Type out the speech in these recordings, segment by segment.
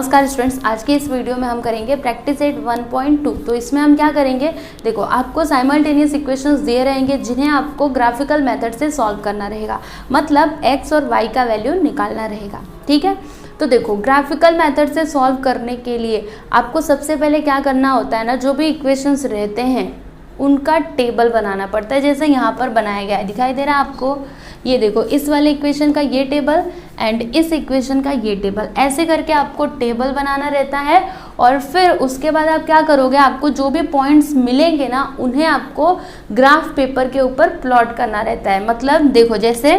नमस्कार स्टूडेंट्स, आज के इस वीडियो में हम करेंगे प्रैक्टिस सेट 1.2। तो इसमें हम क्या करेंगे, देखो आपको साइमल्टेनियस इक्वेशंस दिए रहेंगे जिन्हें आपको ग्राफिकल मेथड से सॉल्व करना रहेगा, मतलब x और y का वैल्यू निकालना रहेगा। ठीक है, तो देखो ग्राफिकल मेथड से सॉल्व करने के लिए आपको सबसे पहले क्या करना होता है ना, जो भी इक्वेशंस रहते हैं उनका टेबल बनाना पड़ता है। जैसे यहाँ पर बनाया गया है, दिखाई दे रहा है आपको, ये देखो इस वाले इक्वेशन का ये टेबल एंड इस इक्वेशन का ये टेबल, ऐसे करके आपको टेबल बनाना रहता है। और फिर उसके बाद आप क्या करोगे, आपको जो भी पॉइंट्स मिलेंगे ना उन्हें आपको ग्राफ पेपर के ऊपर प्लॉट करना रहता है। मतलब देखो जैसे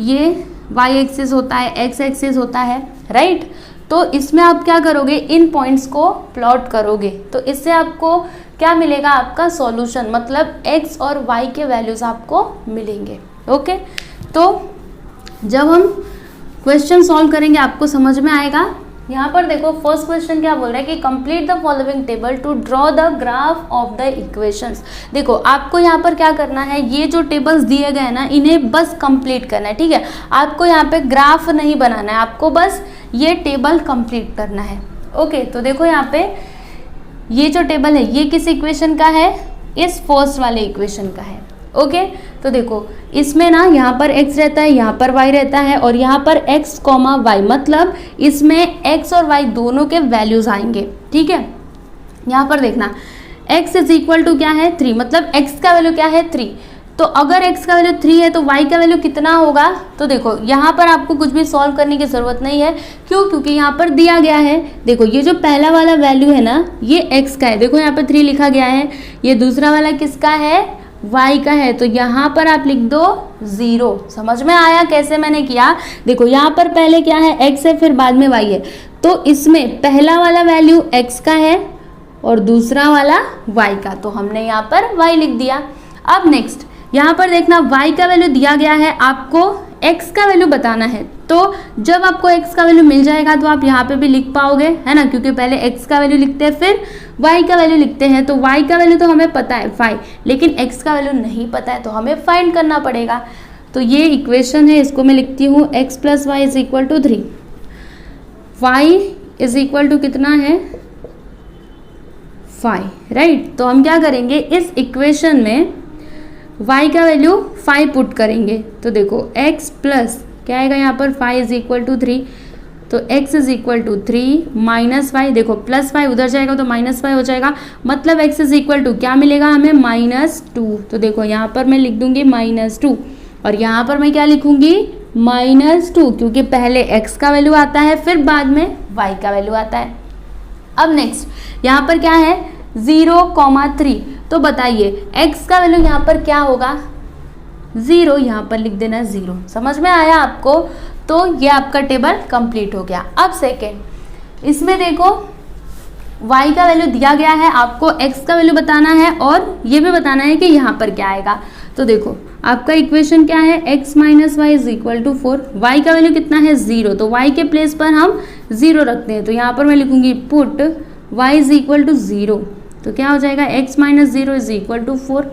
ये y एक्सिस होता है, x एक्सिस होता है, राइट। तो इसमें आप क्या करोगे, इन पॉइंट्स को प्लॉट करोगे, तो इससे आपको क्या मिलेगा, आपका सॉल्यूशन, मतलब x और y के वैल्यूज आपको मिलेंगे। ओके, तो जब हम क्वेश्चन सॉल्व करेंगे आपको समझ में आएगा। यहाँ पर देखो फर्स्ट क्वेश्चन क्या बोल रहा है कि complete the following table to draw the graph of the equations. देखो आपको यहाँ पर क्या करना है, ये जो टेबल्स दिए गए हैं ना इन्हें बस कंप्लीट करना है। ठीक है, आपको यहाँ पे ग्राफ नहीं बनाना है, आपको बस ये टेबल कंप्लीट करना है। ओके, तो देखो यहाँ पे ये जो टेबल है ये किस इक्वेशन का है, इस फर्स्ट वाले इक्वेशन का है। ओके, तो देखो इसमें ना यहाँ पर x रहता है, यहाँ पर y रहता है, और यहाँ पर x, y, मतलब इसमें x और y दोनों के वैल्यूज आएंगे। ठीक है, यहाँ पर देखना x इज इक्वल टू क्या है 3, मतलब x का वैल्यू क्या है 3। तो अगर x का वैल्यू 3 है तो y का वैल्यू कितना होगा। तो देखो यहाँ पर आपको कुछ भी सॉल्व करने की ज़रूरत नहीं है, क्यों, क्योंकि यहाँ पर दिया गया है। देखो ये जो पहला वाला वैल्यू है ना ये x का है, देखो यहाँ पर 3 लिखा गया है। ये दूसरा वाला किसका है, y का है, तो यहाँ पर आप लिख दो 0। समझ में आया कैसे मैंने किया। देखो यहाँ पर पहले क्या है, x है, फिर बाद में y है, तो इसमें पहला वाला वैल्यू x का है और दूसरा वाला y का, तो हमने यहाँ पर y लिख दिया। अब नेक्स्ट यहाँ पर देखना y का वैल्यू दिया गया है, आपको x का वैल्यू बताना है। तो जब आपको x का वैल्यू मिल जाएगा तो आप यहाँ पे भी लिख पाओगे, है ना, क्योंकि पहले x का वैल्यू लिखते हैं फिर y का वैल्यू लिखते हैं। तो y का वैल्यू तो हमें पता है 5, लेकिन x का वैल्यू नहीं पता है, तो हमें फाइंड करना पड़ेगा। तो ये इक्वेशन है, इसको मैं लिखती हूँ x plus y is equal to 3। y is equal to कितना है 5, राइट। तो हम क्या करेंगे, इस इक्वेशन में y का वैल्यू 5 पुट करेंगे। तो देखो x प्लस क्या आएगा यहाँ पर 5 इज इक्वल टू 3, तो x is equal to 3 minus 5, देखो प्लस 5 उधर जाएगा तो माइनस 5 हो जाएगा, मतलब x इज इक्वल टू क्या मिलेगा हमें -2। तो देखो यहाँ पर मैं लिख दूंगी -2 और यहाँ पर मैं क्या लिखूंगी -2, क्योंकि पहले x का वैल्यू आता है फिर बाद में y का वैल्यू आता है। अब नेक्स्ट यहाँ पर क्या है 0,3, तो बताइए x का वैल्यू यहाँ पर क्या होगा 0, यहाँ पर लिख देना 0। समझ में आया आपको। तो ये आपका टेबल कंप्लीट हो गया। अब सेकेंड, इसमें देखो y का वैल्यू दिया गया है, आपको x का वैल्यू बताना है और ये भी बताना है कि यहाँ पर क्या आएगा। तो देखो आपका इक्वेशन क्या है, x minus y is equal to 4, y का वैल्यू कितना है 0, तो y के प्लेस पर हम 0 रखते हैं। तो यहाँ पर मैं लिखूंगी put y is equal to 0, तो क्या हो जाएगा x minus 0 is equal to 4,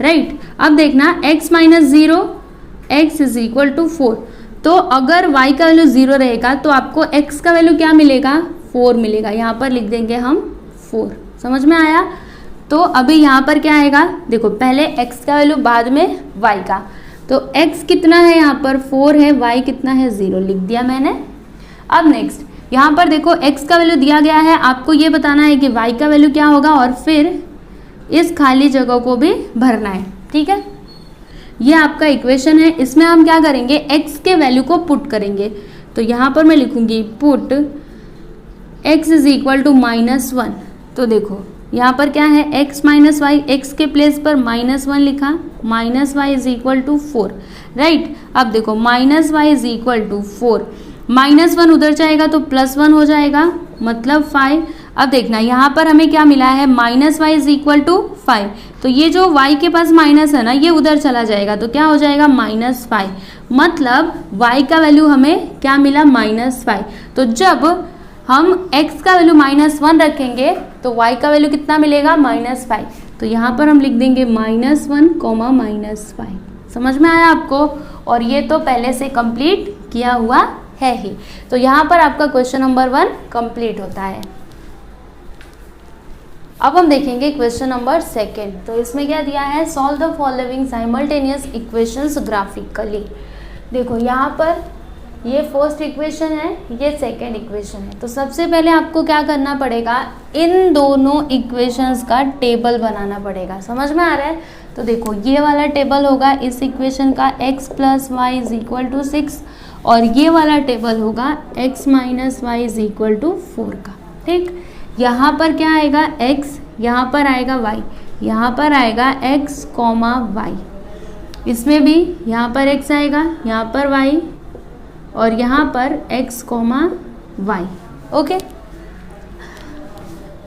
right. अब देखना x minus 0 x is equal to 4, तो अगर y का वैल्यू 0 रहेगा तो आपको x का वैल्यू क्या मिलेगा 4 मिलेगा, यहाँ पर लिख देंगे हम 4। समझ में आया। तो अभी यहाँ पर क्या आएगा, देखो पहले x का वैल्यू बाद में y का, तो x कितना है यहाँ पर 4 है, y कितना है 0, लिख दिया मैंने। अब नेक्स्ट यहाँ पर देखो x का वैल्यू दिया गया है, आपको ये बताना है कि y का वैल्यू क्या होगा और फिर इस खाली जगह को भी भरना है। ठीक है, ये आपका इक्वेशन है, इसमें हम क्या करेंगे x के वैल्यू को पुट करेंगे। तो यहाँ पर मैं लिखूंगी put x is equal to -1। तो देखो यहाँ पर क्या है x माइनस वाई, x के प्लेस पर -1 लिखा, minus y is equal to 4, right. अब देखो minus y is equal to 4, -1 उधर जाएगा तो +1 हो जाएगा, मतलब 5। अब देखना यहाँ पर हमें क्या मिला है minus y is equal to 5, तो ये जो y के पास माइनस है ना ये उधर चला जाएगा, तो क्या हो जाएगा -5, मतलब y का वैल्यू हमें क्या मिला -5। तो जब हम x का वैल्यू -1 रखेंगे तो y का वैल्यू कितना मिलेगा -5, तो यहाँ पर हम लिख देंगे -1, -5। समझ में आया आपको। और ये तो पहले से कंप्लीट किया हुआ है ही। तो यहाँ पर आपका क्वेश्चन नंबर 1 कंप्लीट होता है। अब हम देखेंगे क्वेश्चन नंबर 2। तो इसमें क्या दिया है, solve the following simultaneous equations graphically. देखो यहाँ पर ये फर्स्ट इक्वेशन है, ये सेकंड इक्वेशन है। तो सबसे पहले आपको क्या करना पड़ेगा, इन दोनों इक्वेशंस का टेबल बनाना पड़ेगा। समझ में आ रहा है? तो देखो ये वाला टेबल होगा इस इक्वेशन का x + y = 6 और ये वाला टेबल होगा x - y = 4 का। ठीक, यहाँ पर क्या आएगा x, यहाँ पर आएगा y, यहाँ पर आएगा x, y, इसमें भी यहाँ पर x आएगा, यहाँ पर y और यहाँ पर x, y। ओके,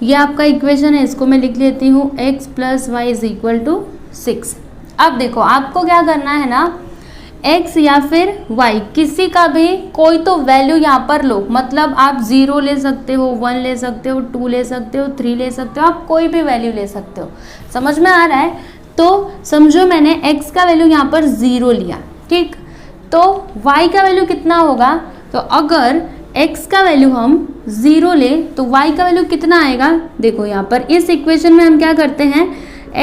ये आपका इक्वेशन है, इसको मैं लिख लेती हूँ x + y = 6। अब देखो आपको क्या करना है ना, x या फिर y किसी का भी कोई तो वैल्यू यहाँ पर लो। मतलब आप 0 ले सकते हो, 1 ले सकते हो, 2 ले सकते हो, 3 ले सकते हो, आप कोई भी वैल्यू ले सकते हो। समझ में आ रहा है? तो समझो मैंने x का वैल्यू यहाँ पर 0 लिया, ठीक, तो y का वैल्यू कितना होगा, तो अगर x का वैल्यू हम 0 ले तो y का वैल्यू कितना आएगा। देखो यहाँ पर इस इक्वेशन में हम क्या करते हैं,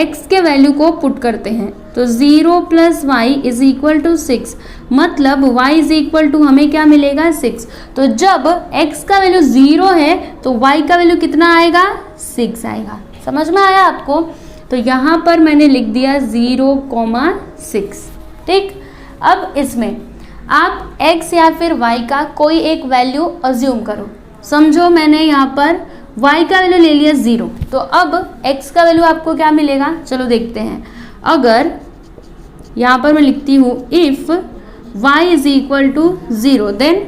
x के वैल्यू को पुट करते हैं। तो 0 + y = 6, मतलब y = हमें क्या मिलेगा 6। तो जब x का वैल्यू 0 है तो y का वैल्यू कितना आएगा, 6 आएगा। समझ में आया आपको? तो यहाँ पर मैंने लिख दिया 0,6। ठीक, अब इसमें आप x या फिर y का कोई एक वैल्यू अज्यूम करो। समझो मैंने यहाँ पर y का वैल्यू ले लिया 0, तो अब x का वैल्यू आपको क्या मिलेगा, चलो देखते हैं। अगर यहाँ पर मैं लिखती हूँ इफ y = 0 देन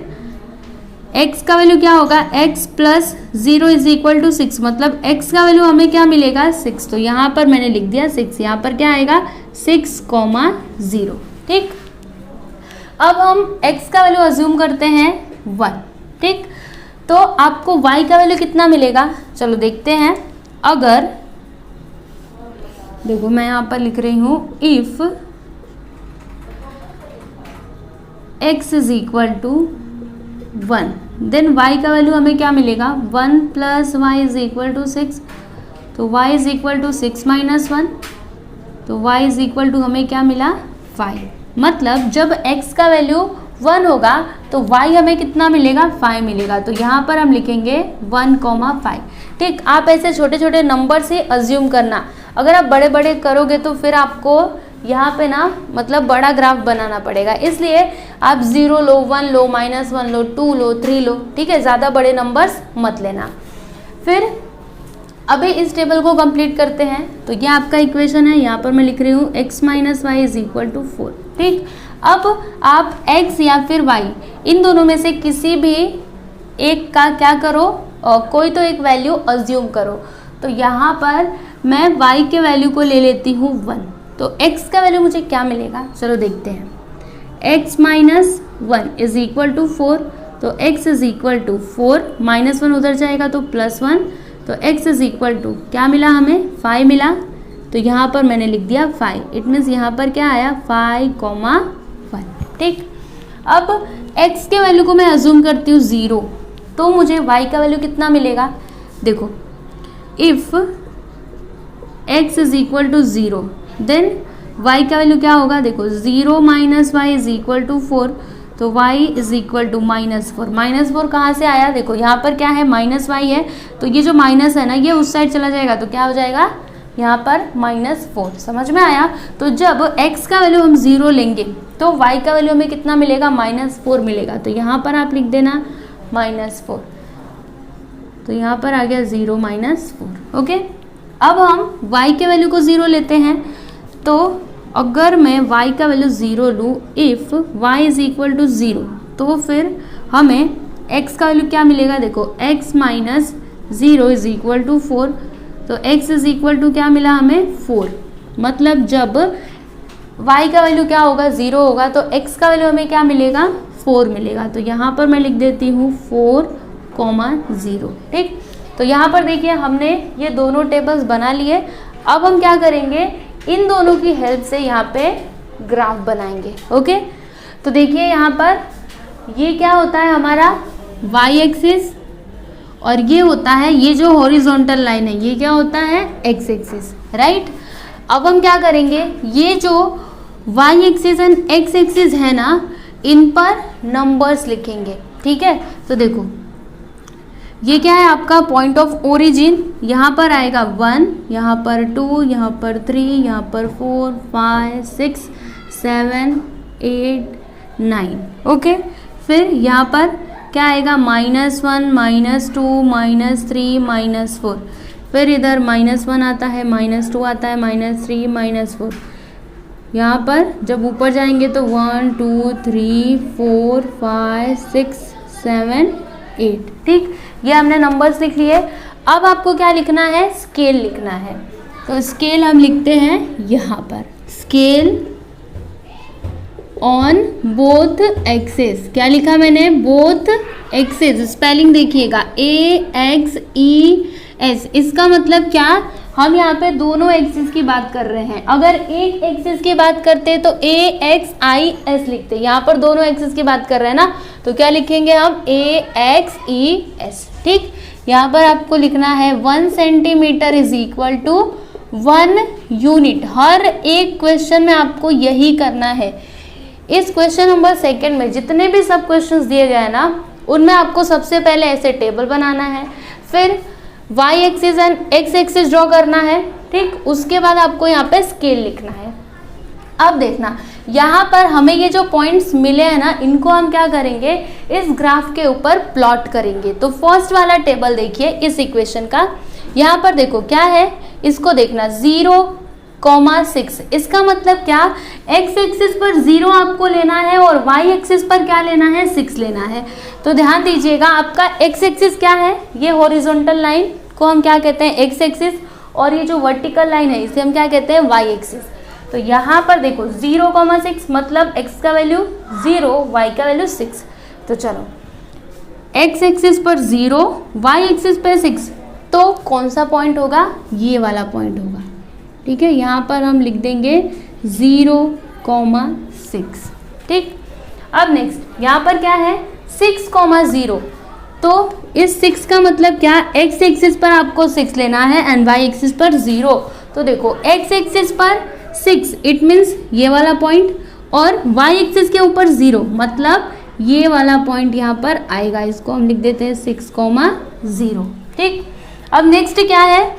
x का वैल्यू क्या होगा, x + 0 = 6, मतलब x का वैल्यू हमें क्या मिलेगा 6। तो यहाँ पर मैंने लिख दिया 6, यहाँ पर क्या आएगा 6,0। ठीक, अब हम x का वैल्यू अज्यूम करते हैं 1। ठीक, तो आपको y का वैल्यू कितना मिलेगा, चलो देखते हैं। अगर देखो मैं यहाँ पर लिख रही हूँ इफ x = 1 देन y का वैल्यू हमें क्या मिलेगा, 1 + y = 6, तो y = 6 - 1, तो y = हमें क्या मिला 5। मतलब जब x का वैल्यू 1 होगा तो y हमें कितना मिलेगा, 5 मिलेगा। तो यहाँ पर हम लिखेंगे 1,5। ठीक, आप ऐसे छोटे छोटे नंबर से अज्यूम करना। अगर आप बड़े बड़े करोगे तो फिर आपको यहाँ पे ना मतलब बड़ा ग्राफ बनाना पड़ेगा, इसलिए आप 0 लो, 1 लो, -1 लो, 2 लो, 3 लो। ठीक है, ज़्यादा बड़े नंबर्स मत लेना। फिर अभी इस टेबल को कंप्लीट करते हैं। तो ये आपका इक्वेशन है, यहाँ पर मैं लिख रही हूँ x - y = 4। ठीक, अब आप x या फिर y इन दोनों में से किसी भी एक का क्या करो, कोई तो एक वैल्यू अज्यूम करो। तो यहाँ पर मैं y के वैल्यू को ले लेती हूँ 1, तो x का वैल्यू मुझे क्या मिलेगा, चलो देखते हैं। x - 1 = 4, तो x = 4, -1 उधर जाएगा तो +1, तो x = क्या मिला हमें, 5 मिला। तो यहाँ पर मैंने लिख दिया 5, इट मीन्स यहाँ पर क्या आया 5,1। ठीक, अब x के वैल्यू को मैं अज्यूम करती हूँ 0, तो मुझे y का वैल्यू कितना मिलेगा। देखो इफ x = 0 देन y का वैल्यू क्या होगा, देखो 0 - y = 4, तो y = -4। -4 कहाँ से आया, देखो यहाँ पर क्या है -y है, तो ये जो माइनस है ना ये उस साइड चला जाएगा, तो क्या हो जाएगा यहाँ पर -4। समझ में आया? तो जब x का वैल्यू हम 0 लेंगे तो y का वैल्यू हमें कितना मिलेगा, -4 मिलेगा। तो यहाँ पर आप लिख देना -4, तो यहाँ पर आ गया 0 - 4। ओके, अब हम y के वैल्यू को 0 लेते हैं। तो अगर मैं y का वैल्यू 0 लूँ, इफ़ y = 0, तो फिर हमें x का वैल्यू क्या मिलेगा, देखो x - 0 = 4, तो x = क्या मिला हमें 4। मतलब जब y का वैल्यू क्या होगा 0 होगा तो x का वैल्यू हमें क्या मिलेगा 4 मिलेगा। तो यहाँ पर मैं लिख देती हूँ 4,0। ठीक, तो यहाँ पर देखिए हमने ये दोनों टेबल्स बना लिए। अब हम क्या करेंगे, इन दोनों की हेल्प से यहाँ पे ग्राफ बनाएंगे। ओके, तो देखिए यहाँ पर ये क्या होता है हमारा y एक्सिस, और ये होता है, ये जो हॉरिजॉन्टल लाइन है ये क्या होता है x एक्सिस, राइट। अब हम क्या करेंगे, ये जो y axis and x axis है ना, इन पर नंबर्स लिखेंगे, ठीक है। तो देखो ये क्या है आपका पॉइंट ऑफ ओरिजिन, यहाँ पर आएगा 1, यहाँ पर 2, यहाँ पर 3, यहाँ पर 4, 5, 6, 7, 8, 9, ओके। फिर यहाँ पर क्या आएगा -1, -2, -3, -4, फिर इधर -1 आता है, -2 आता है, -3, -4। यहाँ पर जब ऊपर जाएंगे तो 1 2 3 4 5 6 7 8, ठीक। ये हमने नंबर्स लिख लिए। अब आपको क्या लिखना है, स्केल लिखना है। तो स्केल हम लिखते हैं यहाँ पर, स्केल ऑन बोथ एक्सेस। क्या लिखा मैंने, बोथ एक्सेस। स्पेलिंग देखिएगा AXES। इसका मतलब क्या, हम यहाँ पे दोनों एक्सिस की बात कर रहे हैं। अगर एक एक्सिस की बात करते तो AXIS लिखते, यहाँ पर दोनों एक्सिस की बात कर रहे हैं ना, तो क्या लिखेंगे हम AXES, ठीक। यहाँ पर आपको लिखना है 1 centimetre is equal to 1 unit. हर एक क्वेश्चन में आपको यही करना है। इस क्वेश्चन नंबर 2 में जितने भी सब क्वेश्चंस दिए गए हैं ना, उनमें आपको सबसे पहले ऐसे टेबल बनाना है, फिर y axis and x axis draw करना है, ठीक। उसके बाद आपको यहाँ पे स्केल लिखना है। अब देखना, यहाँ पर हमें ये जो पॉइंट्स मिले हैं ना, इनको हम क्या करेंगे, इस ग्राफ के ऊपर प्लॉट करेंगे। तो फर्स्ट वाला टेबल देखिए इस इक्वेशन का, यहाँ पर देखो क्या है, इसको देखना 0,6। इसका मतलब क्या, x एक्सिस पर 0 आपको लेना है और y एक्सिस पर क्या लेना है, 6 लेना है। तो ध्यान दीजिएगा, आपका x एक्सिस क्या है, ये हॉरिजॉन्टल लाइन को हम क्या कहते हैं x एक्सिस, और ये जो वर्टिकल लाइन है इसे हम क्या कहते हैं y एक्सिस। तो यहाँ पर देखो 0,6 मतलब x का वैल्यू 0, y का वैल्यू 6। तो चलो x एक्सिस पर 0, y एक्सिस पर 6, तो कौन सा पॉइंट होगा, ये वाला पॉइंट होगा, ठीक है। यहाँ पर हम लिख देंगे 0,6, ठीक। अब नेक्स्ट यहाँ पर क्या है 6,0, तो इस 6 का मतलब क्या, x एक्सिस पर आपको 6 लेना है एंड y एक्सिस पर 0। तो देखो x एक्सिस पर 6 इट मीन्स ये वाला पॉइंट, और y एक्सिस के ऊपर 0 मतलब ये वाला पॉइंट यहाँ पर आएगा। इसको हम लिख देते हैं 6,0, ठीक। अब नेक्स्ट क्या है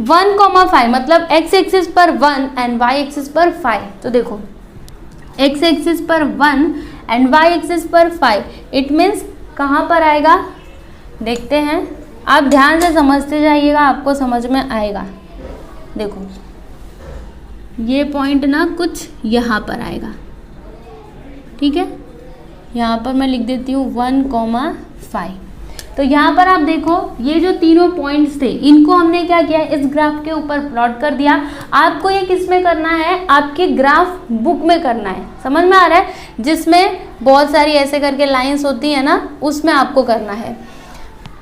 1,5 मतलब x एक्सिस पर 1 एंड y एक्सिस पर 5। तो देखो x एक्सिस पर 1 एंड y एक्सिस पर 5 इट मीन्स कहाँ पर आएगा, देखते हैं। आप ध्यान से समझते जाइएगा, आपको समझ में आएगा। देखो ये पॉइंट ना कुछ यहाँ पर आएगा, ठीक है। यहाँ पर मैं लिख देती हूँ 1,5। तो यहाँ पर आप देखो ये जो तीनों पॉइंट्स थे इनको हमने क्या किया, इस ग्राफ के ऊपर प्लॉट कर दिया। आपको ये किस में करना है, आपके ग्राफ बुक में करना है, समझ में आ रहा है, जिसमें बहुत सारी ऐसे करके लाइंस होती है ना, उसमें आपको करना है।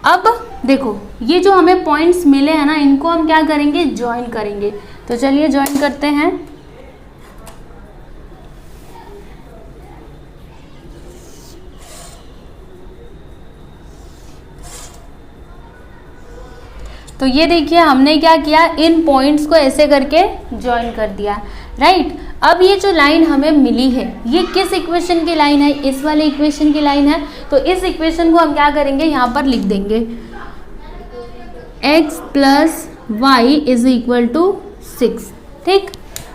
अब देखो ये जो हमें पॉइंट्स मिले हैं ना, इनको हम क्या करेंगे, ज्वाइन करेंगे। तो चलिए ज्वाइन करते हैं। तो ये देखिए हमने क्या किया, इन पॉइंट्स को ऐसे करके ज्वाइन कर दिया, राइट। अब ये जो लाइन हमें मिली है ये किस इक्वेशन की लाइन है, इस वाले इक्वेशन की लाइन है। तो इस इक्वेशन को हम क्या करेंगे, यहाँ पर लिख देंगे x plus y is equal to 6, ठीक।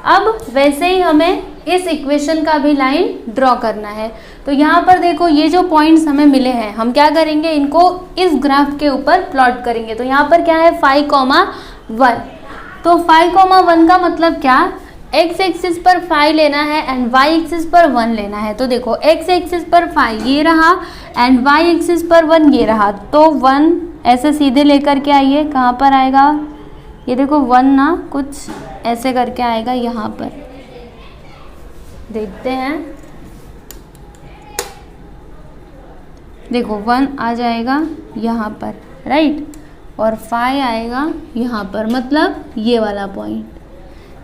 अब वैसे ही हमें इस इक्वेशन का भी लाइन ड्रॉ करना है। तो यहाँ पर देखो ये जो पॉइंट्स हमें मिले हैं, हम क्या करेंगे, इनको इस ग्राफ के ऊपर प्लॉट करेंगे। तो यहाँ पर क्या है 5,1। तो 5,1 का मतलब क्या, x एक्सिस पर 5 लेना है एंड y एक्सिस पर 1 लेना है। तो देखो x एक्सिस पर 5 ये रहा एंड y एक्सिस पर 1 ये रहा। तो 1 ऐसे सीधे लेकर के आइए, कहाँ पर आएगा, ये देखो 1 ना कुछ ऐसे करके आएगा यहाँ पर, देखते हैं। देखो 1 आ जाएगा यहाँ पर, राइट, और 5 आएगा यहाँ पर, मतलब ये वाला पॉइंट,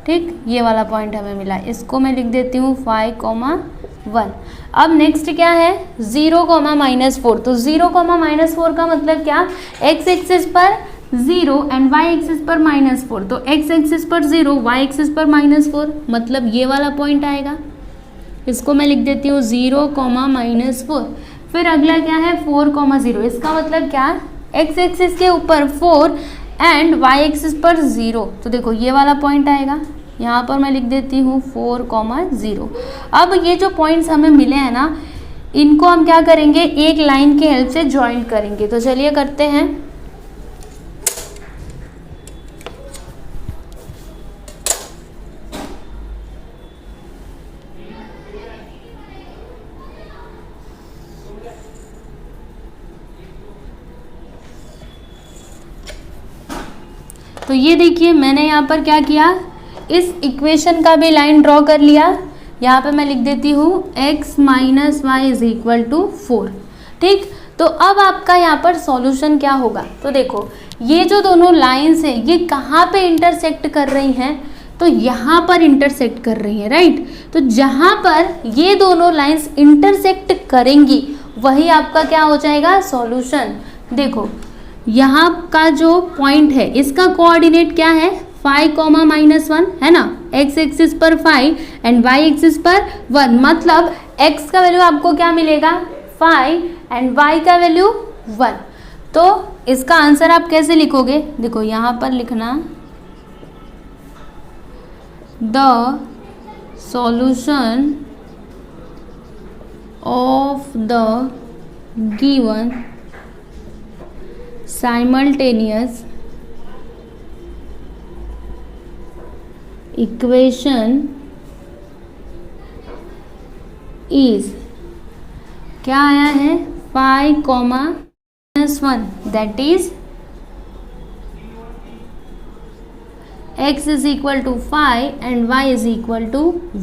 ठीक। ये वाला पॉइंट हमें मिला, इसको मैं लिख देती हूँ 5,1। 1। अब नेक्स्ट क्या है 0, -4। तो 0, -4 का मतलब क्या, x एक्सिस पर 0 एंड y एक्सिस पर -4। तो x एक्सिस पर 0, y एक्सिस पर -4, मतलब ये वाला पॉइंट आएगा। इसको मैं लिख देती हूँ 0, -4। फिर अगला क्या है 4, 0। इसका मतलब क्या, x एक्सिस के ऊपर 4 एंड y एक्सिस पर 0। तो देखो ये वाला पॉइंट आएगा, यहाँ पर मैं लिख देती हूँ 4, 0। अब ये जो पॉइंट्स हमें मिले हैं ना, इनको हम क्या करेंगे, एक लाइन के हेल्प से ज्वाइन करेंगे। तो चलिए करते हैं। तो ये देखिए मैंने यहाँ पर क्या किया, इस इक्वेशन का भी लाइन ड्रॉ कर लिया। यहाँ पे मैं लिख देती हूँ x - y = 4। ठीक, तो अब आपका यहाँ पर सॉल्यूशन क्या होगा, तो देखो ये जो दोनों लाइंस हैं ये कहाँ पे इंटरसेक्ट कर रही हैं, तो यहाँ पर इंटरसेक्ट कर रही हैं, राइट। तो जहाँ पर ये दोनों लाइंस इंटरसेक्ट करेंगी वही आपका क्या हो जाएगा, सॉल्यूशन। देखो यहाँ का जो पॉइंट है इसका कोऑर्डिनेट क्या है, 5, -1 है ना, x एक्सिस पर 5 एंड y एक्सिस पर 1, मतलब x का वैल्यू आपको क्या मिलेगा 5 एंड y का वैल्यू 1। तो इसका आंसर आप कैसे लिखोगे, देखो यहाँ पर लिखना the solution of the given simultaneous equation is, क्या आया है 5, -1, that is x = 5 and y =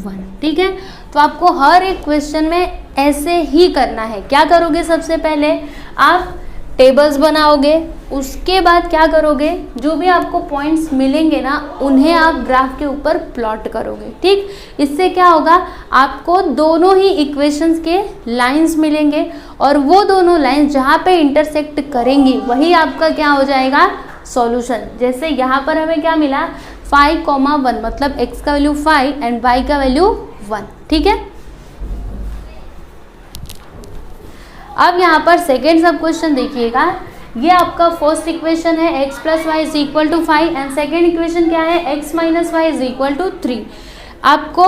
1। ठीक है, तो आपको हर एक क्वेश्चन में ऐसे ही करना है। क्या करोगे, सबसे पहले आप टेबल्स बनाओगे, उसके बाद क्या करोगे, जो भी आपको पॉइंट्स मिलेंगे ना उन्हें आप ग्राफ के ऊपर प्लॉट करोगे। ठीक, इससे क्या होगा, आपको दोनों ही इक्वेशंस के लाइंस मिलेंगे और वो दोनों लाइंस जहाँ पे इंटरसेक्ट करेंगी वही आपका क्या हो जाएगा, सॉल्यूशन। जैसे यहाँ पर हमें क्या मिला 5, 1, मतलब x का वैल्यू 5 एंड y का वैल्यू 1। ठीक है, अब यहाँ पर सेकेंड सब क्वेश्चन देखिएगा, ये आपका फर्स्ट इक्वेशन है x + y = 5 and second equation क्या है x - y = 3। आपको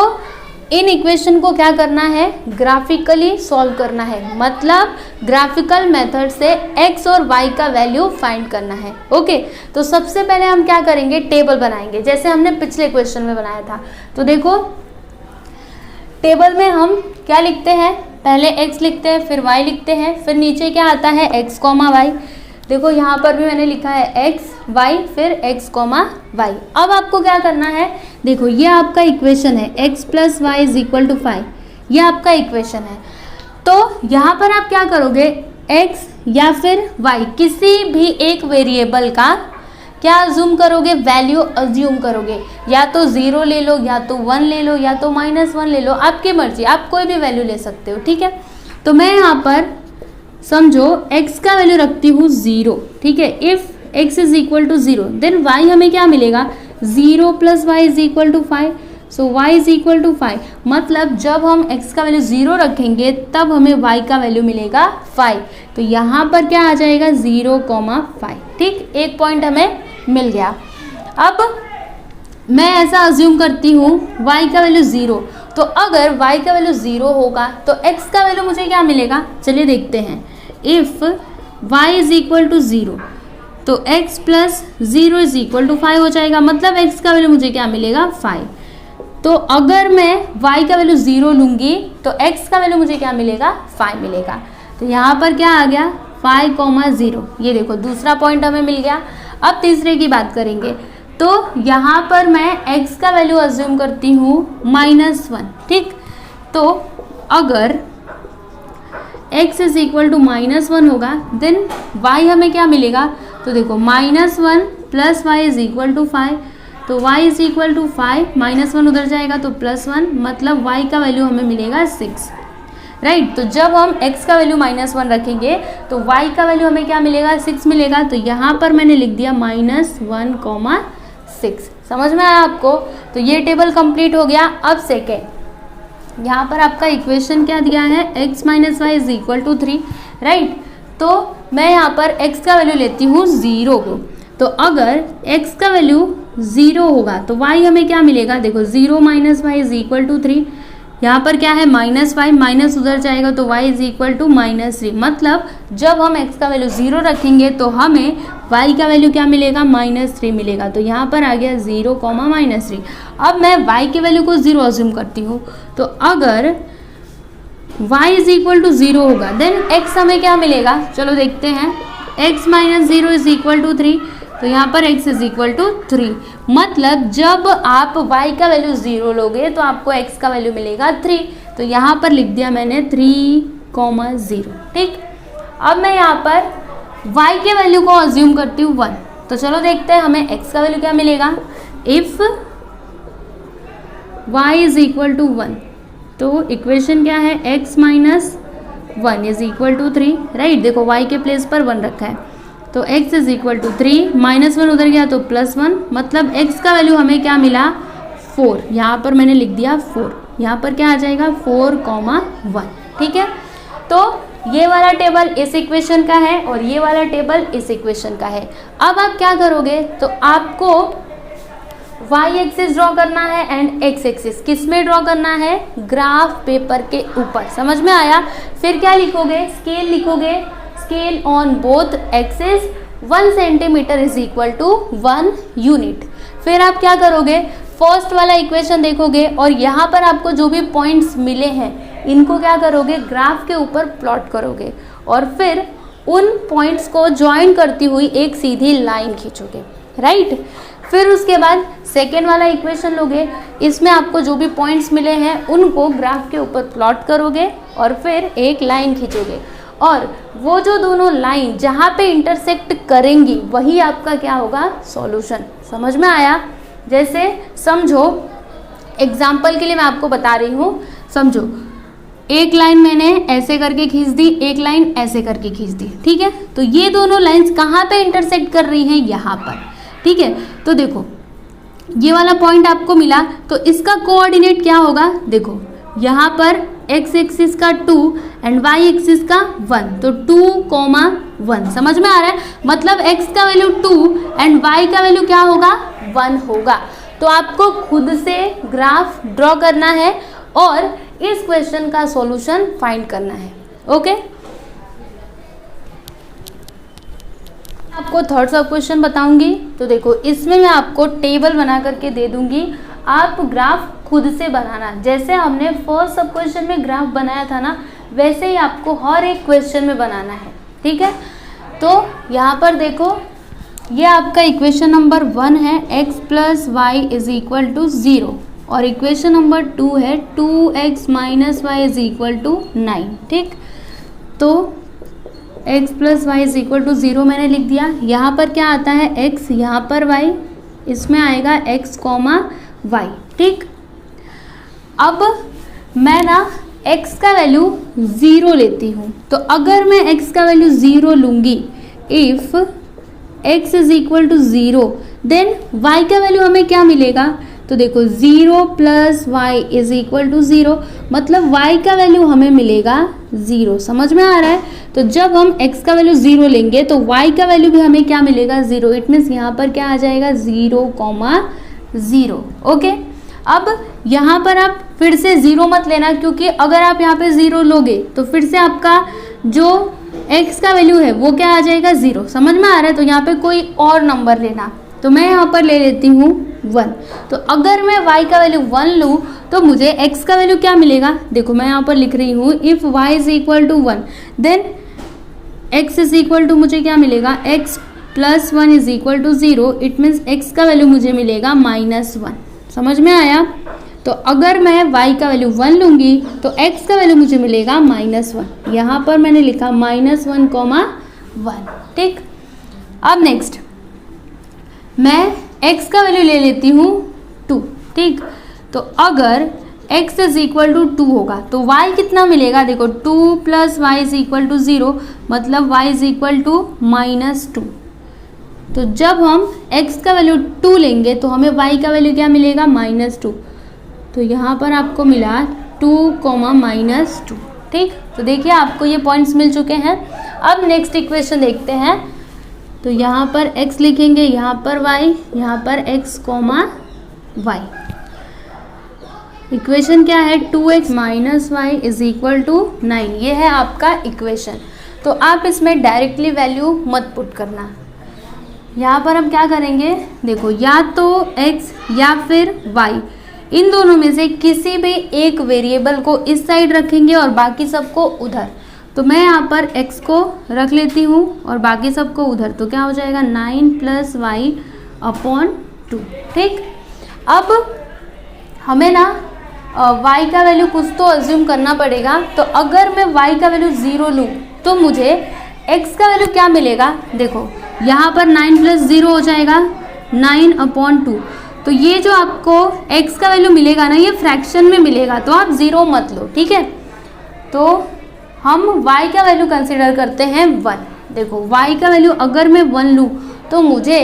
इन इक्वेशन को क्या करना है, ग्राफिकली सॉल्व करना है, मतलब ग्राफिकल मेथड से x और y का वैल्यू फाइंड करना है। ओके, तो सबसे पहले हम क्या करेंगे, टेबल बनाएंगे जैसे हमने पिछले क्वेश्चन में बनाया था। तो देखो टेबल में हम क्या लिखते हैं, पहले x लिखते हैं, फिर y लिखते हैं, फिर नीचे क्या आता है x, y। देखो यहाँ पर भी मैंने लिखा है x, y, फिर x, y। अब आपको क्या करना है, देखो ये आपका इक्वेशन है x + y = 5, ये आपका इक्वेशन है। तो यहाँ पर आप क्या करोगे, x या फिर y किसी भी एक वेरिएबल का क्या अज्यूम करोगे, वैल्यू अज्यूम करोगे, या तो 0 ले लो, या तो 1 ले लो, या तो -1 ले लो, आपकी मर्जी, आप कोई भी वैल्यू ले सकते हो। ठीक है, तो मैं यहाँ पर समझो x का वैल्यू रखती हूँ 0। ठीक है, इफ़ x = 0 देन y हमें क्या मिलेगा, 0 + y = 5। सो y = 5, मतलब जब हम x का वैल्यू 0 रखेंगे तब हमें y का वैल्यू मिलेगा 5। तो यहाँ पर क्या आ जाएगा 0, 5। ठीक, एक पॉइंट हमें मिल गया। अब मैं ऐसा अज्यूम करती हूँ y का वैल्यू 0, तो अगर y का वैल्यू 0 होगा तो x का वैल्यू मुझे क्या मिलेगा, चलिए देखते हैं। इफ़ y = 0 तो x + 0 = 5 हो जाएगा, मतलब x का वैल्यू मुझे क्या मिलेगा 5। तो अगर मैं y का वैल्यू 0 लूँगी तो x का वैल्यू मुझे क्या मिलेगा, 5 मिलेगा। तो यहाँ पर क्या आ गया 5, 0, ये देखो दूसरा पॉइंट हमें मिल गया। अब तीसरे की बात करेंगे, तो यहाँ पर मैं x का वैल्यू अज्यूम करती हूँ -1। ठीक, तो अगर x = -1 होगा देन y हमें क्या मिलेगा, तो देखो -1 + y = 5, तो y = 5, -1 उधर जाएगा तो +1, मतलब y का वैल्यू हमें मिलेगा 6। राइट। तो जब हम x का वैल्यू -1 रखेंगे तो y का वैल्यू हमें क्या मिलेगा, 6 मिलेगा। तो यहाँ पर मैंने लिख दिया -1,6। समझ में आया आपको? तो ये टेबल कंप्लीट हो गया। अब सेकेंड, यहाँ पर आपका इक्वेशन क्या दिया है, x - y = 3, राइट। तो मैं यहाँ पर x का वैल्यू लेती हूँ 0 को। तो अगर x का वैल्यू 0 होगा तो y हमें क्या मिलेगा, देखो 0 - y = 3। यहाँ पर क्या है -5, माइनस उधर जाएगा तो y = -3। मतलब जब हम x का वैल्यू 0 रखेंगे तो हमें y का वैल्यू क्या मिलेगा, -3 मिलेगा। तो यहाँ पर आ गया 0, -3। अब मैं y की वैल्यू को 0 अज्यूम करती हूँ। तो अगर y = 0 होगा देन x हमें क्या मिलेगा, चलो देखते हैं। x - 0 = 3। तो यहाँ पर x = 3। मतलब जब आप y का वैल्यू 0 लोगे तो आपको x का वैल्यू मिलेगा 3। तो यहाँ पर लिख दिया मैंने 3,0। ठीक। अब मैं यहाँ पर y के वैल्यू को अज्यूम करती हूँ 1। तो चलो देखते हैं हमें x का वैल्यू क्या मिलेगा। इफ y = 1 तो इक्वेशन क्या है, x - 1 = 3, राइट। देखो y के प्लेस पर 1 रखा है तो x = 3, -1 उधर गया तो +1। मतलब x का वैल्यू हमें क्या मिला, 4। यहाँ पर मैंने लिख दिया 4। यहाँ पर क्या आ जाएगा, 4,1। ठीक है। तो ये वाला टेबल इस इक्वेशन का है और ये वाला टेबल इस इक्वेशन का है। अब आप क्या करोगे, तो आपको y एक्सिस ड्रॉ करना है एंड x एक्सिस किस में ड्रॉ करना है, ग्राफ पेपर के ऊपर। समझ में आया? फिर क्या लिखोगे, स्केल लिखोगे। Scale on both axis 1 centimetre = 1 unit. फिर आप क्या करोगे, फर्स्ट वाला इक्वेशन देखोगे और यहाँ पर आपको जो भी पॉइंट्स मिले हैं इनको क्या करोगे, ग्राफ के ऊपर प्लॉट करोगे और फिर उन पॉइंट्स को ज्वाइन करती हुई एक सीधी लाइन खींचोगे, राइट। फिर उसके बाद सेकेंड वाला इक्वेशन लोगे, इसमें आपको जो भी पॉइंट्स मिले हैं उनको ग्राफ के ऊपर प्लॉट करोगे और फिर एक लाइन खींचोगे और वो जो दोनों लाइन जहाँ पे इंटरसेक्ट करेंगी वही आपका क्या होगा, सॉल्यूशन। समझ में आया? जैसे समझो, एग्जाम्पल के लिए मैं आपको बता रही हूँ। समझो, एक लाइन मैंने ऐसे करके खींच दी, एक लाइन ऐसे करके खींच दी, ठीक है। तो ये दोनों लाइंस कहाँ पे इंटरसेक्ट कर रही हैं, यहाँ पर, ठीक है। तो देखो ये वाला पॉइंट आपको मिला तो इसका कोऑर्डिनेट क्या होगा, देखो यहाँ पर x एक्सिस का 2 एंड y एक्सिस का 1, तो 2,1। समझ में आ रहा है? मतलब x का वैल्यू 2 एंड y का वैल्यू क्या होगा, 1 होगा। तो आपको खुद से ग्राफ ड्रॉ करना है और इस क्वेश्चन का सॉल्यूशन फाइंड करना है। ओके, आपको थर्ड सब क्वेश्चन बताऊंगी। तो देखो इसमें मैं आपको टेबल बना करके दे दूंगी, आप ग्राफ खुद से बनाना। जैसे हमने फर्स्ट सब क्वेश्चन में ग्राफ बनाया था ना, वैसे ही आपको हर एक क्वेश्चन में बनाना है, ठीक है। तो यहाँ पर देखो ये आपका इक्वेशन नंबर 1 है, x + y = 0 और इक्वेशन नंबर 2 है 2x - y = 9, ठीक। तो x + y = 0 मैंने लिख दिया। यहाँ पर क्या आता है, x, यहाँ पर y, इसमें आएगा x, y, ठीक। अब मैं ना x का वैल्यू 0 लेती हूँ। तो अगर मैं x का वैल्यू 0 लूँगी, इफ़ x = 0 देन y का वैल्यू हमें क्या मिलेगा, तो देखो 0 + y = 0, मतलब y का वैल्यू हमें मिलेगा 0। समझ में आ रहा है? तो जब हम x का वैल्यू 0 लेंगे तो y का वैल्यू भी हमें क्या मिलेगा, 0। इट मीन्स यहाँ पर क्या आ जाएगा, 0,0। ओके। अब यहाँ पर आप फिर से 0 मत लेना, क्योंकि अगर आप यहाँ पे 0 लोगे तो फिर से आपका जो x का वैल्यू है वो क्या आ जाएगा, 0। समझ में आ रहा है? तो यहाँ पे कोई और नंबर लेना। तो मैं यहाँ पर ले लेती हूँ 1। तो अगर मैं y का वैल्यू 1 लूँ तो मुझे x का वैल्यू क्या मिलेगा, देखो मैं यहाँ पर लिख रही हूँ, इफ़ y = 1 देन x = मुझे क्या मिलेगा, x + 1 = 0। इट मीन्स x का वैल्यू मुझे मिलेगा -1। समझ में आया? तो अगर मैं y का वैल्यू 1 लूँगी तो x का वैल्यू मुझे मिलेगा -1। यहाँ पर मैंने लिखा -1,1, ठीक। अब नेक्स्ट मैं x का वैल्यू ले लेती हूँ 2, ठीक। तो अगर x इज इक्वल टू 2 होगा तो y कितना मिलेगा, देखो 2 plus y is equal to 0, मतलब y इज इक्वल टू -2। तो जब हम x का वैल्यू 2 लेंगे तो हमें y का वैल्यू क्या मिलेगा, -2। तो यहाँ पर आपको मिला 2, -2। ठीक, तो देखिए आपको ये पॉइंट्स मिल चुके हैं। अब नेक्स्ट इक्वेशन देखते हैं। तो यहाँ पर x लिखेंगे, यहाँ पर y, यहाँ पर x, y। इक्वेशन क्या है, 2x - y is equal to 9। ये है आपका इक्वेशन। तो आप इसमें डायरेक्टली वैल्यू मत पुट करना। यहाँ पर हम क्या करेंगे, देखो या तो x या फिर y, इन दोनों में से किसी भी एक वेरिएबल को इस साइड रखेंगे और बाकी सबको उधर। तो मैं यहाँ पर x को रख लेती हूँ और बाकी सबको उधर। तो क्या हो जाएगा, 9 + y/2। ठीक, अब हमें ना y का वैल्यू कुछ तो अज्यूम करना पड़ेगा। तो अगर मैं y का वैल्यू 0 लूँ तो मुझे x का वैल्यू क्या मिलेगा, देखो यहाँ पर 9 + 0 हो जाएगा 9/2। तो ये जो आपको x का वैल्यू मिलेगा ना, ये फ्रैक्शन में मिलेगा, तो आप 0 मत लो। ठीक है, तो हम y का वैल्यू कंसिडर करते हैं 1। देखो y का वैल्यू अगर मैं 1 लूँ तो मुझे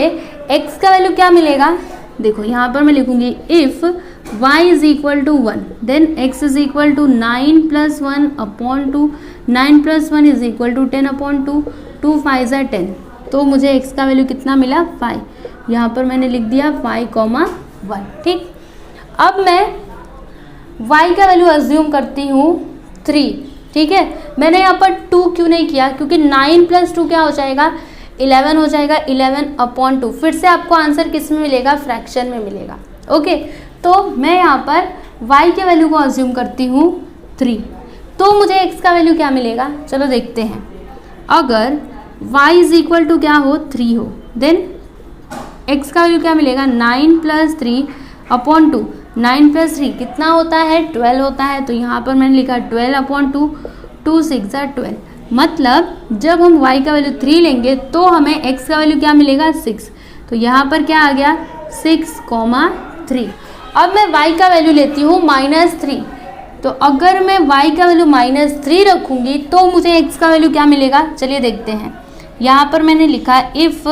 x का वैल्यू क्या मिलेगा, देखो यहाँ पर मैं लिखूंगी if y is equal to 1 then x is equal to 9 + 1/2। 9 + 1 is equal to 10/2। 2 5 = 10। तो मुझे x का वैल्यू कितना मिला, 5। यहाँ पर मैंने लिख दिया 5, 1। ठीक, अब मैं y का वैल्यू अज्यूम करती हूँ 3। ठीक है, मैंने यहाँ पर 2 क्यों नहीं किया, क्योंकि 9 + 2 क्या हो जाएगा, 11 हो जाएगा। 11/2 फिर से आपको आंसर किस में मिलेगा, फ्रैक्शन में मिलेगा। ओके, तो मैं यहाँ पर y के वैल्यू को अज्यूम करती हूँ 3। तो मुझे x का वैल्यू क्या मिलेगा, चलो देखते हैं। अगर y इज इक्वल टू क्या हो, 3 हो, देन x का वैल्यू क्या मिलेगा, 9 + 3/2। 9 + 3 कितना होता है, 12 होता है। तो यहाँ पर मैंने लिखा 12/2। 2 6 = 12। मतलब जब हम y का वैल्यू 3 लेंगे तो हमें x का वैल्यू क्या मिलेगा, 6। तो यहाँ पर क्या आ गया, 6, 3। अब मैं y का वैल्यू लेती हूँ -3। तो अगर मैं y का वैल्यू -3 रखूँगी तो मुझे x का वैल्यू क्या मिलेगा, चलिए देखते हैं। यहाँ पर मैंने लिखा if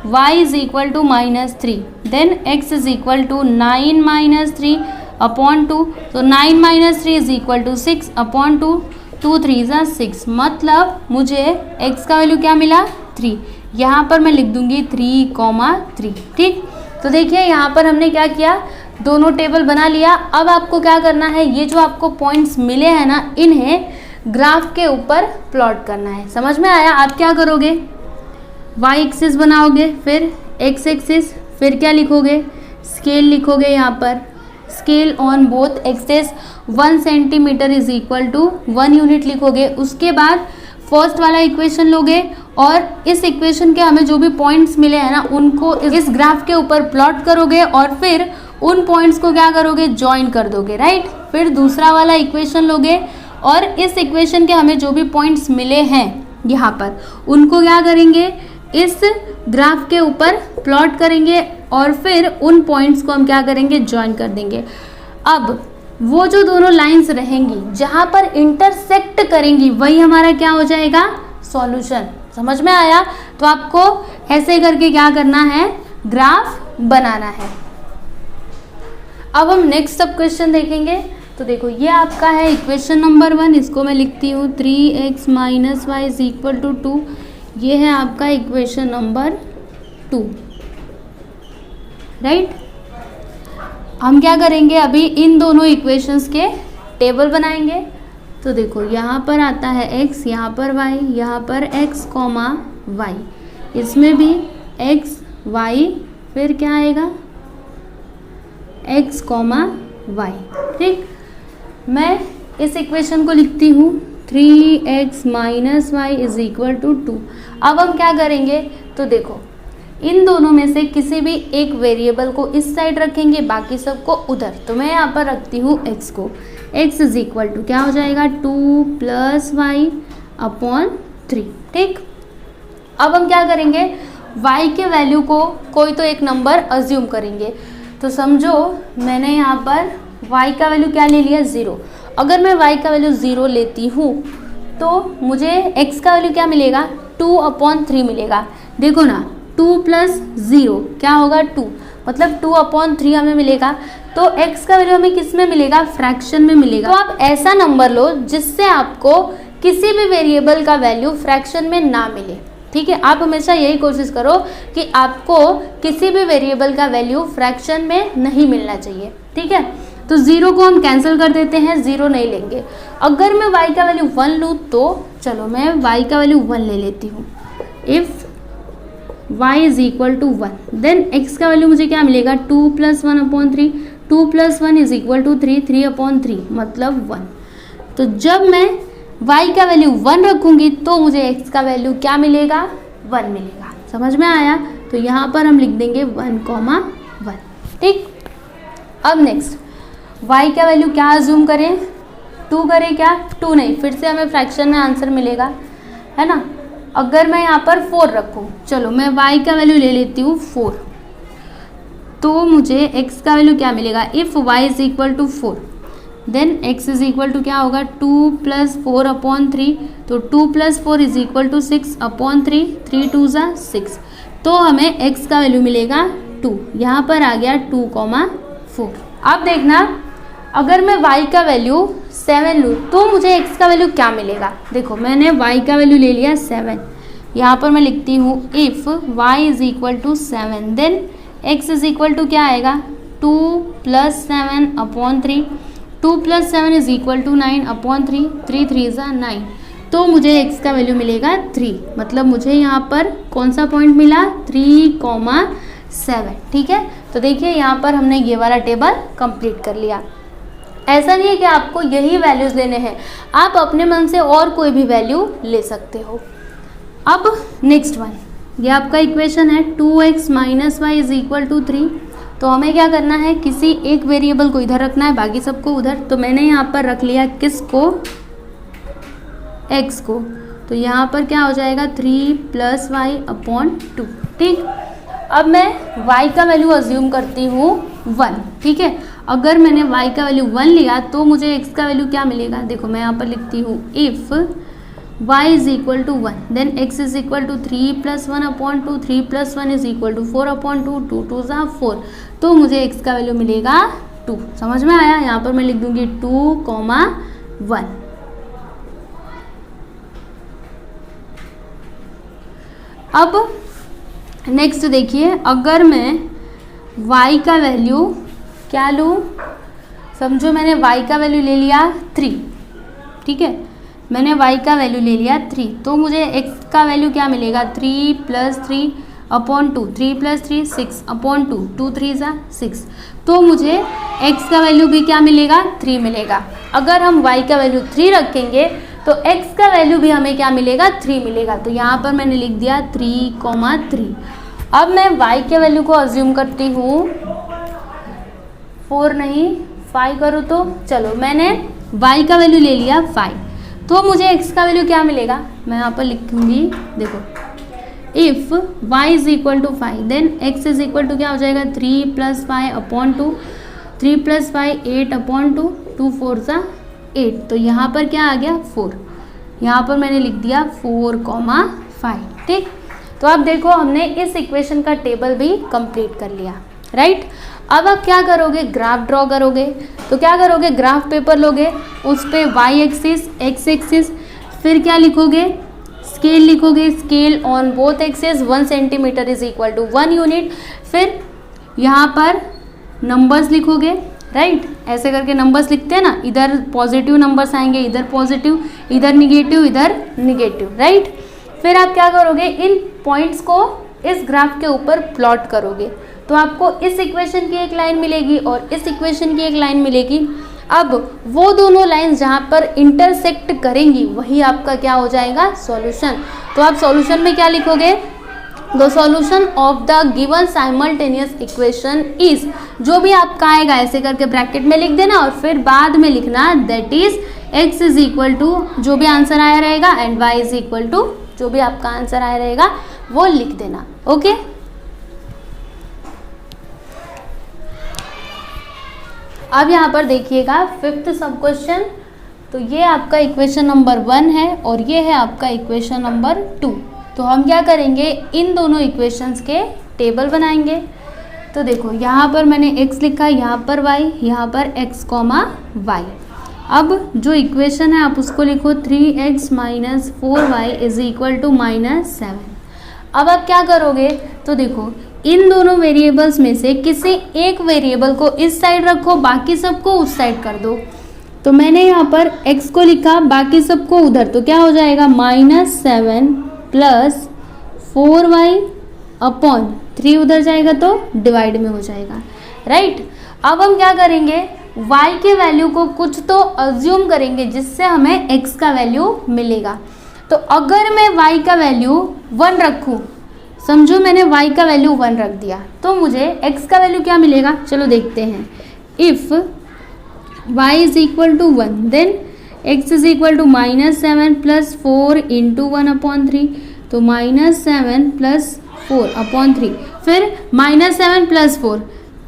y is equal to -3 then x is equal to 9 - 3/2। तो 9 - 3 इज इक्वल टू 6/2। 2 3 = 6, मतलब मुझे x का वैल्यू क्या मिला, 3। यहाँ पर मैं लिख दूंगी 3, 3। ठीक, तो देखिए यहाँ पर हमने क्या किया, दोनों टेबल बना लिया। अब आपको क्या करना है, ये जो आपको पॉइंट्स मिले हैं ना, इन्हें ग्राफ के ऊपर प्लॉट करना है। समझ में आया? आप क्या करोगे, y एक्सिस बनाओगे, फिर x एक्सिस, फिर क्या लिखोगे, स्केल लिखोगे। यहाँ पर scale on both axes 1 centimetre is equal to 1 unit लिखोगे। उसके बाद फर्स्ट वाला इक्वेशन लोगे और इस इक्वेशन के हमें जो भी पॉइंट्स मिले हैं ना, उनको इस ग्राफ के ऊपर प्लॉट करोगे और फिर उन पॉइंट्स को क्या करोगे, ज्वाइन कर दोगे। राइट, फिर दूसरा वाला इक्वेशन लोगे और इस इक्वेशन के हमें जो भी पॉइंट्स मिले हैं यहाँ पर, उनको क्या करेंगे, इस ग्राफ के ऊपर प्लॉट करेंगे और फिर उन पॉइंट्स को हम क्या करेंगे, ज्वाइन कर देंगे। अब वो जो दोनों लाइंस रहेंगी जहाँ पर इंटरसेक्ट करेंगी, वही हमारा क्या हो जाएगा, सॉल्यूशन। समझ में आया? तो आपको ऐसे करके क्या करना है, ग्राफ बनाना है। अब हम नेक्स्ट सब क्वेश्चन देखेंगे। तो देखो ये आपका है इक्वेशन नंबर 1, इसको मैं लिखती हूँ 3x - y is equal to 2। ये है आपका इक्वेशन नंबर 2। राइट, हम क्या करेंगे, अभी इन दोनों इक्वेशंस के टेबल बनाएंगे। तो देखो यहाँ पर आता है x, यहाँ पर y, यहाँ पर x, y, इसमें भी x, y, फिर क्या आएगा, x, y। ठीक, मैं इस इक्वेशन को लिखती हूँ 3x - y is equal to 2। अब हम क्या करेंगे, तो देखो इन दोनों में से किसी भी एक वेरिएबल को इस साइड रखेंगे, बाकी सबको उधर। तो मैं यहाँ पर रखती हूँ x को। x इज इक्वल टू क्या हो जाएगा, 2 + y/3। ठीक, अब हम क्या करेंगे, y के वैल्यू को कोई तो एक नंबर अज्यूम करेंगे। तो समझो मैंने यहाँ पर y का वैल्यू क्या ले लिया 0। अगर मैं y का वैल्यू 0 लेती हूँ तो मुझे x का वैल्यू क्या मिलेगा 2/3 मिलेगा। देखो ना 2 + 0 क्या होगा 2, मतलब 2/3 हमें मिलेगा। तो x का वैल्यू हमें किस में मिलेगा, फ्रैक्शन में मिलेगा। तो आप ऐसा नंबर लो जिससे आपको किसी भी वेरिएबल का वैल्यू फ्रैक्शन में ना मिले। ठीक है, आप हमेशा यही कोशिश करो कि आपको किसी भी वेरिएबल का वैल्यू फ्रैक्शन में नहीं मिलना चाहिए। ठीक है, तो 0 को हम कैंसिल कर देते हैं, 0 नहीं लेंगे। अगर मैं y का वैल्यू 1 लूँ तो चलो मैं y का वैल्यू 1 ले लेती हूँ। If y is equal to 1 then x का वैल्यू मुझे क्या मिलेगा 2 + 1/3। 2 + 1 इज इक्वल टू 3, 3/3 मतलब 1। तो जब मैं y का वैल्यू 1 रखूंगी तो मुझे x का वैल्यू क्या मिलेगा 1 मिलेगा। समझ में आया? तो यहाँ पर हम लिख देंगे 1,1। ठीक, अब नेक्स्ट y का वैल्यू क्या अज्यूम करें, 2 करें क्या, 2 नहीं, फिर से हमें फ्रैक्शन में आंसर मिलेगा, है ना। अगर मैं यहाँ पर 4 रखूँ, चलो मैं y का वैल्यू ले लेती हूँ 4, तो मुझे x का वैल्यू क्या मिलेगा। If y is equal to 4 then x is equal to क्या होगा 2 + 4/3। तो 2 + 4 इज इक्वल टू 6/3, 3 2 = 6। तो हमें x का वैल्यू मिलेगा 2। यहाँ पर आ गया 2,4। अब देखना अगर मैं y का वैल्यू 7 लूँ तो मुझे x का वैल्यू क्या मिलेगा। देखो मैंने y का वैल्यू ले लिया 7, यहाँ पर मैं लिखती हूँ if y is equal to 7 then x is equal to क्या आएगा 2 + 7/3। 2 + 7 इज इक्वल टू 9/3, 3 3 = 9। तो मुझे x का वैल्यू मिलेगा 3, मतलब मुझे यहाँ पर कौन सा पॉइंट मिला 3,7। ठीक है, तो देखिए यहाँ पर हमने ये वाला टेबल कंप्लीट कर लिया। ऐसा नहीं है कि आपको यही वैल्यूज़ लेने हैं, आप अपने मन से और कोई भी वैल्यू ले सकते हो। अब नेक्स्ट वन, ये आपका इक्वेशन है 2x - y is equal to 3। तो हमें क्या करना है, किसी एक वेरिएबल को इधर रखना है, बाकी सबको उधर। तो मैंने यहाँ पर रख लिया किसको, x को। तो यहाँ पर क्या हो जाएगा 3 + y/2। ठीक, अब मैं y का वैल्यू अज्यूम करती हूँ 1। ठीक है, अगर मैंने y का वैल्यू 1 लिया तो मुझे x का वैल्यू क्या मिलेगा। देखो मैं यहाँ पर लिखती हूँ if y is equal to 1 then x is equal to 3 + 1/2। 3 + 1 is equal to 4/2, 2 2 = 4। तो मुझे x का वैल्यू मिलेगा 2। समझ में आया? यहाँ पर मैं लिख दूंगी 2,1। अब नेक्स्ट देखिए, अगर मैं y का वैल्यू क्या लूँ, समझो मैंने y का वैल्यू ले लिया 3। ठीक है, मैंने y का वैल्यू ले लिया 3, तो मुझे x का वैल्यू क्या मिलेगा 3 + 3/2। 3 + 3 6/2, 2 3 = 6। तो मुझे x का वैल्यू भी क्या मिलेगा 3 मिलेगा। अगर हम y का वैल्यू 3 रखेंगे तो x का वैल्यू भी हमें क्या मिलेगा 3 मिलेगा। तो यहाँ पर मैंने लिख दिया 3,3। अब मैं y के वैल्यू को अज्यूम करती हूँ 4 नहीं 5 करूँ तो चलो मैंने y का वैल्यू ले लिया 5, तो मुझे x का वैल्यू क्या मिलेगा। मैं यहाँ पर लिखूंगी, देखो if y is equal to 5 then x is equal to क्या हो जाएगा 3 + 5/2। 3 + 5 8/2, 2 4 = 8। तो यहाँ पर क्या आ गया 4। यहाँ पर मैंने लिख दिया 4,5। ठीक, तो अब देखो हमने इस इक्वेशन का टेबल भी कंप्लीट कर लिया, राइट। अब आप क्या करोगे, ग्राफ ड्रॉ करोगे। तो क्या करोगे, ग्राफ पेपर लोगे, उस पर y एक्सिस x एक्सिस, फिर क्या लिखोगे स्केल लिखोगे। Scale on both axis 1 centimetre is equal to 1 unit. फिर यहाँ पर नंबर्स लिखोगे, राइट। ऐसे करके नंबर्स लिखते हैं ना, इधर पॉजिटिव नंबर्स आएंगे, इधर पॉजिटिव, इधर निगेटिव, इधर निगेटिव, राइट। फिर आप क्या करोगे, इन पॉइंट्स को इस ग्राफ के ऊपर प्लॉट करोगे। तो आपको इस इक्वेशन की एक लाइन मिलेगी और इस इक्वेशन की एक लाइन मिलेगी। अब वो दोनों लाइंस जहाँ पर इंटरसेक्ट करेंगी वही आपका क्या हो जाएगा, सॉल्यूशन। तो आप सॉल्यूशन में क्या लिखोगे, the solution of the given simultaneous equation is, जो भी आपका आएगा ऐसे करके ब्रैकेट में लिख देना और फिर बाद में लिखना that is x is equal to जो भी आंसर आया रहेगा and y is equal to जो भी आपका आंसर आया रहेगा वो लिख देना। ओके, अब यहाँ पर देखिएगा फिफ्थ सब क्वेश्चन। तो ये आपका इक्वेशन नंबर 1 है और ये है आपका इक्वेशन नंबर 2। तो हम क्या करेंगे, इन दोनों इक्वेशंस के टेबल बनाएंगे। तो देखो यहाँ पर मैंने x लिखा, यहाँ पर y, यहाँ पर x, y। अब जो इक्वेशन है आप उसको लिखो 3x minus 4y is equal to -7। अब आप क्या करोगे, तो देखो इन दोनों वेरिएबल्स में से किसी एक वेरिएबल को इस साइड रखो, बाकी सबको उस साइड कर दो। तो मैंने यहाँ पर x को लिखा, बाकी सबको उधर, तो क्या हो जाएगा -7 प्लस 4y अपॉन 3 उधर जाएगा तो डिवाइड में हो जाएगा, राइट। अब हम क्या करेंगे, y के वैल्यू को कुछ तो अज्यूम करेंगे जिससे हमें x का वैल्यू मिलेगा। तो अगर मैं y का वैल्यू 1 रखूँ, समझो मैंने y का वैल्यू 1 रख दिया, तो मुझे x का वैल्यू क्या मिलेगा, चलो देखते हैं। If y is equal to 1 then x is equal to -7 plus 4 into 1 upon 3, तो -7 प्लस 4 अपॉन 3, फिर -7 प्लस 4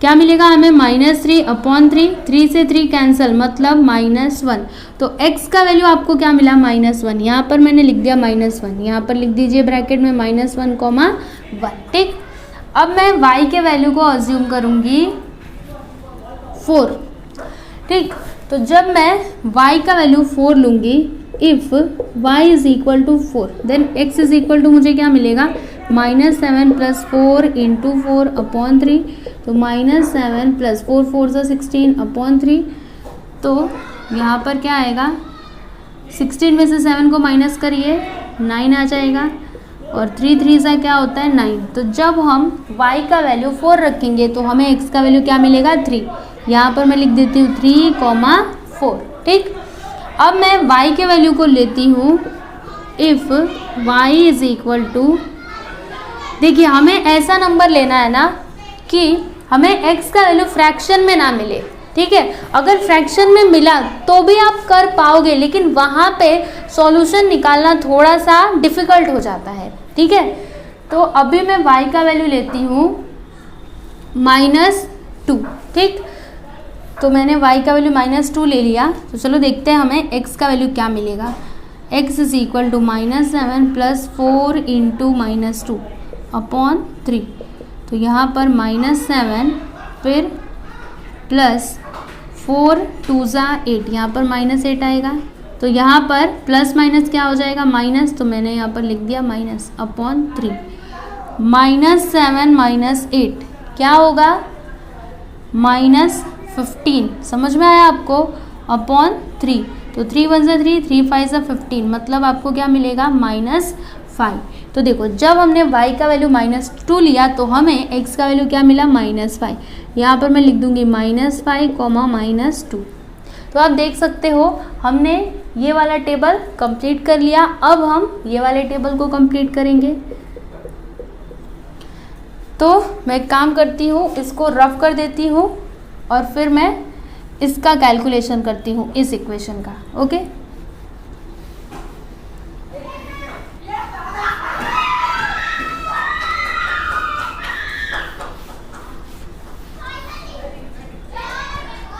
क्या मिलेगा हमें, -3 अपॉन 3, 3 से 3 कैंसिल मतलब -1। तो x का वैल्यू आपको क्या मिला, -1। यहाँ पर मैंने लिख दिया -1, यहाँ पर लिख दीजिए ब्रैकेट में -1, 1, ठीक। अब मैं y के वैल्यू को अज्यूम करूँगी 4, ठीक। तो जब मैं y का वैल्यू 4 लूँगी, if y is equal to 4 then x is equal to मुझे क्या मिलेगा, -7 प्लस 4 इंटू 4 अपॉन 3, तो -7 प्लस 4, 4 से 16 अपॉन 3, तो यहाँ पर क्या आएगा, 16 में से 7 को माइनस करिए 9 आ जाएगा, और 3 3 से क्या होता है 9। तो जब हम y का वैल्यू 4 रखेंगे तो हमें x का वैल्यू क्या मिलेगा, 3। यहाँ पर मैं लिख देती हूँ 3, 4, ठीक। अब मैं y के वैल्यू को लेती हूँ, if y is equal to, देखिए हमें ऐसा नंबर लेना है ना कि हमें x का वैल्यू फ्रैक्शन में ना मिले, ठीक है। अगर फ्रैक्शन में मिला तो भी आप कर पाओगे, लेकिन वहाँ पे सॉल्यूशन निकालना थोड़ा सा डिफ़िकल्ट हो जाता है, ठीक है। तो अभी मैं y का वैल्यू लेती हूँ -2, ठीक। तो मैंने y का वैल्यू -2 ले लिया। तो चलो देखते हैं हमें x का वैल्यू क्या मिलेगा। x is equal to -7 plus 4 into -2 upon 3, तो यहाँ पर -7 फिर प्लस 4 2 ज़ा 8, यहाँ पर -8 आएगा। तो यहाँ पर प्लस माइनस क्या हो जाएगा, माइनस, तो मैंने यहाँ पर लिख दिया माइनस अपॉन 3। -7 - 8 क्या होगा, -15, समझ में आया आपको, अपॉन 3, तो 3 1 ज़ा 3, 3 5 ज़ा 15, मतलब आपको क्या मिलेगा, -5। तो देखो जब हमने y का वैल्यू -2 लिया तो हमें x का वैल्यू क्या मिला, -5। यहाँ पर मैं लिख दूंगी -5, -2। तो आप देख सकते हो हमने ये वाला टेबल कंप्लीट कर लिया। अब हम ये वाले टेबल को कंप्लीट करेंगे। तो मैं एक काम करती हूँ, इसको रफ कर देती हूँ और फिर मैं इसका कैलकुलेशन करती हूँ, इस इक्वेशन का, ओके।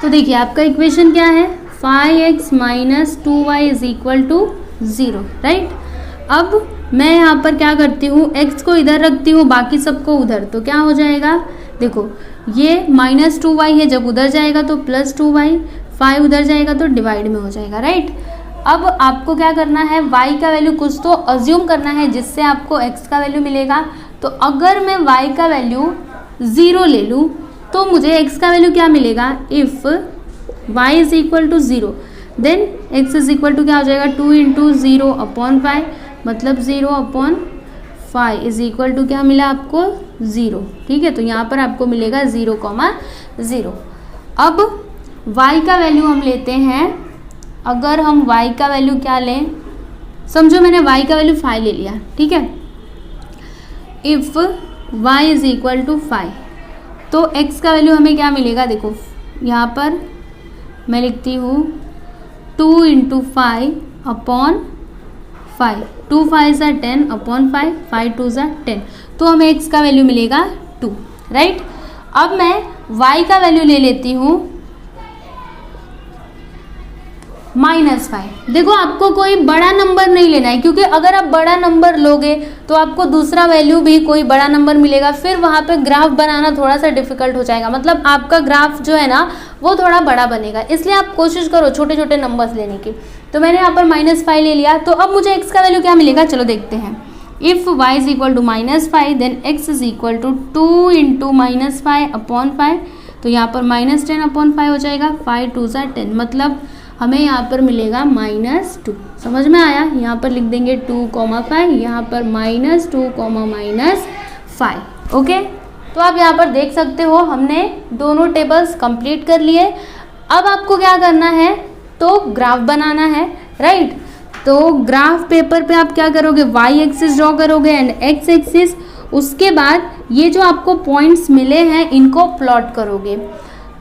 तो देखिए आपका इक्वेशन क्या है, 5x minus 2y is equal to 0, right. अब मैं यहाँ पर क्या करती हूँ, x को इधर रखती हूँ, बाकी सबको उधर, तो क्या हो जाएगा, देखो ये -2y है, जब उधर जाएगा तो +2y, 5 उधर जाएगा तो डिवाइड में हो जाएगा, राइट। अब आपको क्या करना है, y का वैल्यू कुछ तो अज्यूम करना है जिससे आपको x का वैल्यू मिलेगा। तो अगर मैं y का वैल्यू 0 ले लूँ तो मुझे x का वैल्यू क्या मिलेगा, if y is equal to 0 then x is equal to क्या हो जाएगा, 2 × 0 अपॉन 5, मतलब 0 अपॉन 5 इज इक्वल टू क्या मिला आपको, 0, ठीक है। तो यहाँ पर आपको मिलेगा 0, 0। अब y का वैल्यू हम लेते हैं, अगर हम y का वैल्यू क्या लें, समझो मैंने y का वैल्यू 5 ले लिया, ठीक है। If y is equal to 5 तो x का वैल्यू हमें क्या मिलेगा, देखो यहाँ पर मैं लिखती हूँ 2 × 5 अपॉन 5, 2 5 ज़ा 10 अपॉन 5, 5 2 ज़ा 10, तो हमें x का वैल्यू मिलेगा 2, राइट। अब मैं y का वैल्यू ले लेती हूँ, -5। देखो आपको कोई बड़ा नंबर नहीं लेना है, क्योंकि अगर आप बड़ा नंबर लोगे तो आपको दूसरा वैल्यू भी कोई बड़ा नंबर मिलेगा, फिर वहाँ पे ग्राफ बनाना थोड़ा सा डिफिकल्ट हो जाएगा, मतलब आपका ग्राफ जो है ना वो थोड़ा बड़ा बनेगा। इसलिए आप कोशिश करो छोटे छोटे नंबर्स लेने की। तो मैंने यहाँ पर -5 ले लिया, तो अब मुझे x का वैल्यू क्या मिलेगा, चलो देखते हैं। If y is equal to -5 then x is equal to 2 into -5/5। तो यहाँ पर -10/5 हो जाएगा, 5 2 ज़ा 10, मतलब हमें यहाँ पर मिलेगा -2। समझ में आया? यहाँ पर लिख देंगे 2,5, यहाँ पर -2, -5। ओके, तो आप यहाँ पर देख सकते हो हमने दोनों टेबल्स कंप्लीट कर लिए। अब आपको क्या करना है, तो ग्राफ बनाना है, राइट। तो ग्राफ पेपर पे आप क्या करोगे, y एक्सिस ड्रॉ करोगे एंड x एक्सिस। उसके बाद ये जो आपको पॉइंट्स मिले हैं इनको प्लॉट करोगे।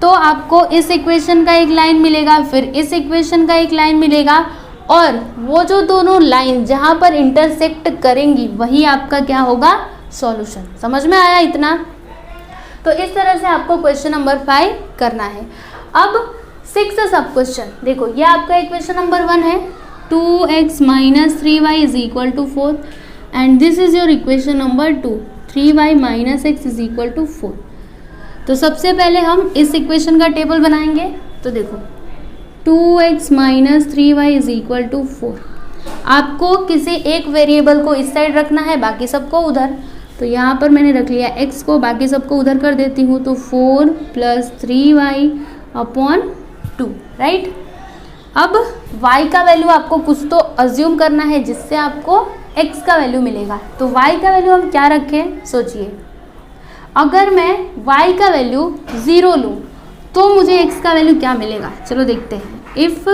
तो आपको इस इक्वेशन का एक लाइन मिलेगा, फिर इस इक्वेशन का एक लाइन मिलेगा, और वो जो दोनों लाइन जहाँ पर इंटरसेक्ट करेंगी वही आपका क्या होगा, सॉल्यूशन। समझ में आया इतना? तो इस तरह से आपको क्वेश्चन नंबर 5 करना है। अब 6 सब क्वेश्चन देखो, ये आपका इक्वेशन नंबर 1 है, 2x - 3y is equal to 4 and this is your equation number 2, 3y - x is equal to 4। तो सबसे पहले हम इस इक्वेशन का टेबल बनाएंगे। तो देखो 2x - 3y is equal to 4। आपको किसी एक वेरिएबल को इस साइड रखना है, बाकी सबको उधर। तो यहाँ पर मैंने रख लिया x को, बाकी सबको उधर कर देती हूँ। तो 4 + 3y/2, राइट। अब y का वैल्यू आपको कुछ तो अज्यूम करना है जिससे आपको x का वैल्यू मिलेगा। तो y का वैल्यू हम क्या रखें, सोचिए। अगर मैं y का वैल्यू 0 लूँ तो मुझे x का वैल्यू क्या मिलेगा, चलो देखते हैं। If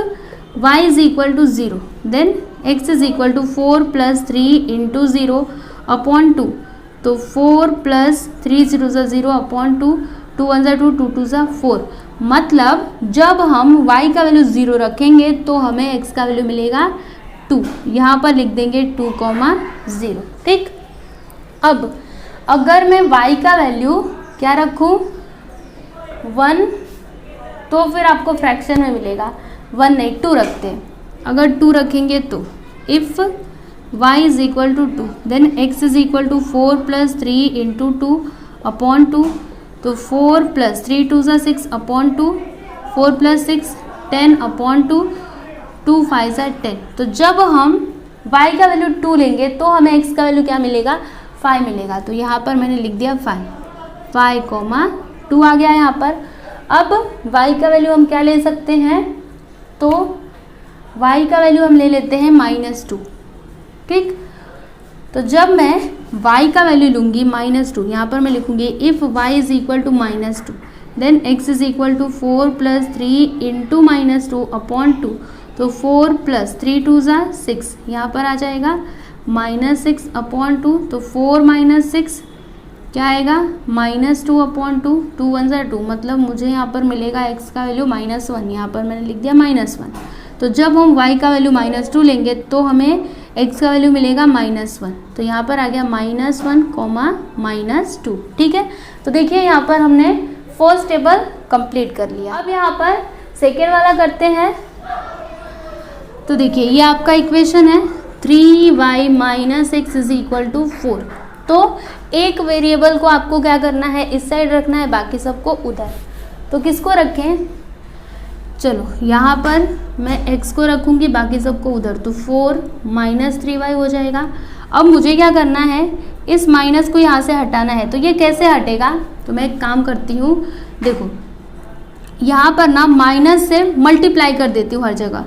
y is equal to 0 then x is equal to 4 + 3 into 0/2। तो 4 + 3 0 ज़ा 0/2, 2 1 ज़ा 2, 2 2 ज़ा 4। मतलब जब हम y का वैल्यू 0 रखेंगे तो हमें x का वैल्यू मिलेगा 2। यहाँ पर लिख देंगे 2,0, ठीक। अब अगर मैं y का वैल्यू क्या रखूँ, 1, तो फिर आपको फ्रैक्शन में मिलेगा 1 नहीं 2 रखते हैं। अगर 2 रखेंगे तो if y is equal to 2 then x is equal to 4 + 3 into 2/2। तो 4 + 3 2 ज़ा 6/2, 4 + 6 10/2, 2 5 ज़ा 10। तो जब हम y का वैल्यू 2 लेंगे तो हमें x का वैल्यू क्या मिलेगा, 5 मिलेगा। तो यहाँ पर मैंने लिख दिया 5,2 आ गया यहाँ पर। अब y का वैल्यू हम क्या ले सकते हैं, तो y का वैल्यू हम ले लेते हैं -2, ठीक। तो जब मैं y का वैल्यू लूँगी -2, यहाँ पर मैं लिखूँगी if y is equal to -2 then x is equal to 4 + 3 into -2/2। तो 4 + 3 2 ज़ा 6, यहाँ पर आ जाएगा -6/2। तो 4 - 6 क्या आएगा, -2/2, 2 1 ज़ा 2, मतलब मुझे यहाँ पर मिलेगा x का वैल्यू -1। यहाँ पर मैंने लिख दिया -1। तो जब हम y का वैल्यू -2 लेंगे तो हमें x का वैल्यू मिलेगा -1। तो यहाँ पर आ गया -1, -2, ठीक है। तो देखिए यहाँ पर हमने फर्स्ट टेबल कंप्लीट कर लिया। अब यहाँ पर सेकेंड वाला करते हैं। तो देखिए ये आपका इक्वेशन है, 3y - x is equal to 4। तो एक वेरिएबल को आपको क्या करना है, इस साइड रखना है, बाकी सबको उधर। तो किसको रखें, चलो यहाँ पर मैं x को रखूँगी, बाकी सबको उधर। तो 4 - 3y हो जाएगा। अब मुझे क्या करना है, इस माइनस को यहाँ से हटाना है। तो ये कैसे हटेगा, तो मैं एक काम करती हूँ, देखो यहाँ पर ना माइनस से मल्टीप्लाई कर देती हूँ हर जगह।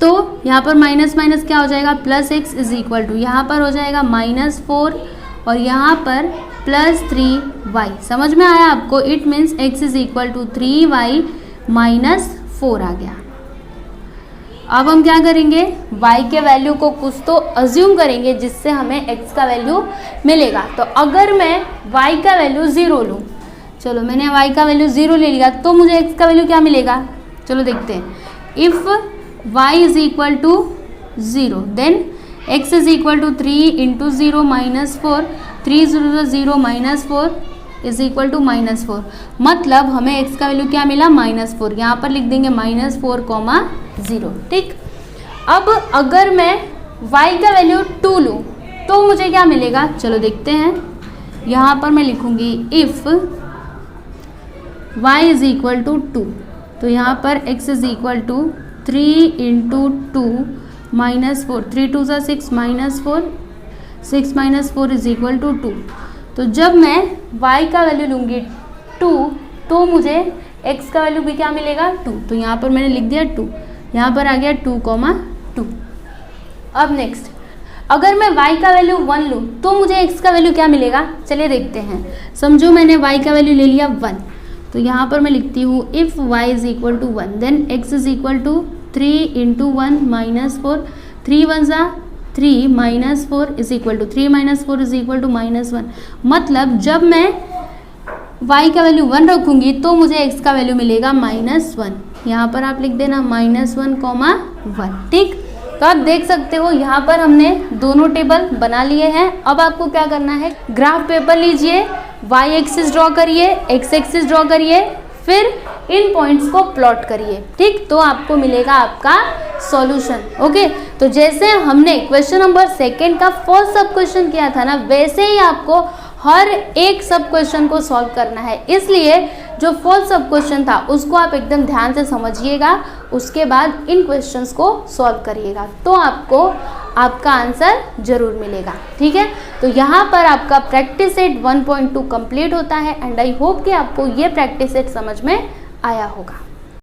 तो यहाँ पर माइनस माइनस क्या हो जाएगा, +x इज इक्वल टू, यहाँ पर हो जाएगा -4 और यहाँ पर +3y। समझ में आया आपको? It means x is equal to 3y - 4 आ गया। अब हम क्या करेंगे, y के वैल्यू को कुछ तो अज्यूम करेंगे जिससे हमें x का वैल्यू मिलेगा। तो अगर मैं y का वैल्यू 0 लूँ, चलो मैंने y का वैल्यू 0 ले लिया, तो मुझे x का वैल्यू क्या मिलेगा, चलो देखते हैं। If y is equal to 0 then x is equal to 3 into 0 -4, 3 0 0 -4, is equal to -4, मतलब हमें x का वैल्यू क्या मिला -4, यहाँ पर लिख देंगे -4,0। ठीक, अब अगर मैं y का वैल्यू 2 लूँ तो मुझे क्या मिलेगा, चलो देखते हैं। यहाँ पर मैं लिखूँगी if y is equal to 2, तो यहाँ पर x is equal to 3 × 2 -4, 3 2 = 6 -4, 6 - 4 is equal to 2। तो जब मैं y का वैल्यू लूँगी 2 तो मुझे x का वैल्यू भी क्या मिलेगा 2, तो यहाँ पर मैंने लिख दिया 2, यहाँ पर आ गया 2,2। अब नेक्स्ट, अगर मैं y का वैल्यू 1 लूँ तो मुझे x का वैल्यू क्या मिलेगा, चलिए देखते हैं। समझो मैंने y का वैल्यू ले लिया 1, तो यहाँ पर मैं लिखती हूँ if y is equal to 1 then x is equal to 3 × 1 -4, 3 1 = 3 -4 is equal to 3 - 4 is equal to -1, मतलब जब मैं y का वैल्यू 1 रखूँगी तो मुझे x का वैल्यू मिलेगा -1, यहाँ पर आप लिख देना -1,1। ठीक, तो आप देख सकते हो यहाँ पर हमने दोनों टेबल बना लिए हैं। अब आपको क्या करना है, ग्राफ पेपर लीजिए, y एक्सिस ड्रॉ करिए, x एक्सिस ड्रॉ करिए, फिर इन पॉइंट्स को प्लॉट करिए। ठीक, तो आपको मिलेगा आपका सॉल्यूशन। ओके, तो जैसे हमने क्वेश्चन नंबर 2 का फर्स्ट सब क्वेश्चन किया था ना, वैसे ही आपको हर एक सब क्वेश्चन को सॉल्व करना है। इसलिए जो फर्स्ट सब क्वेश्चन था उसको आप एकदम ध्यान से समझिएगा, उसके बाद इन क्वेश्चंस को सॉल्व करिएगा, तो आपको आपका आंसर जरूर मिलेगा। ठीक है, तो यहाँ पर आपका प्रैक्टिस सेट 1.2 कंप्लीट होता है एंड आई होप कि आपको ये प्रैक्टिस सेट समझ में आया होगा।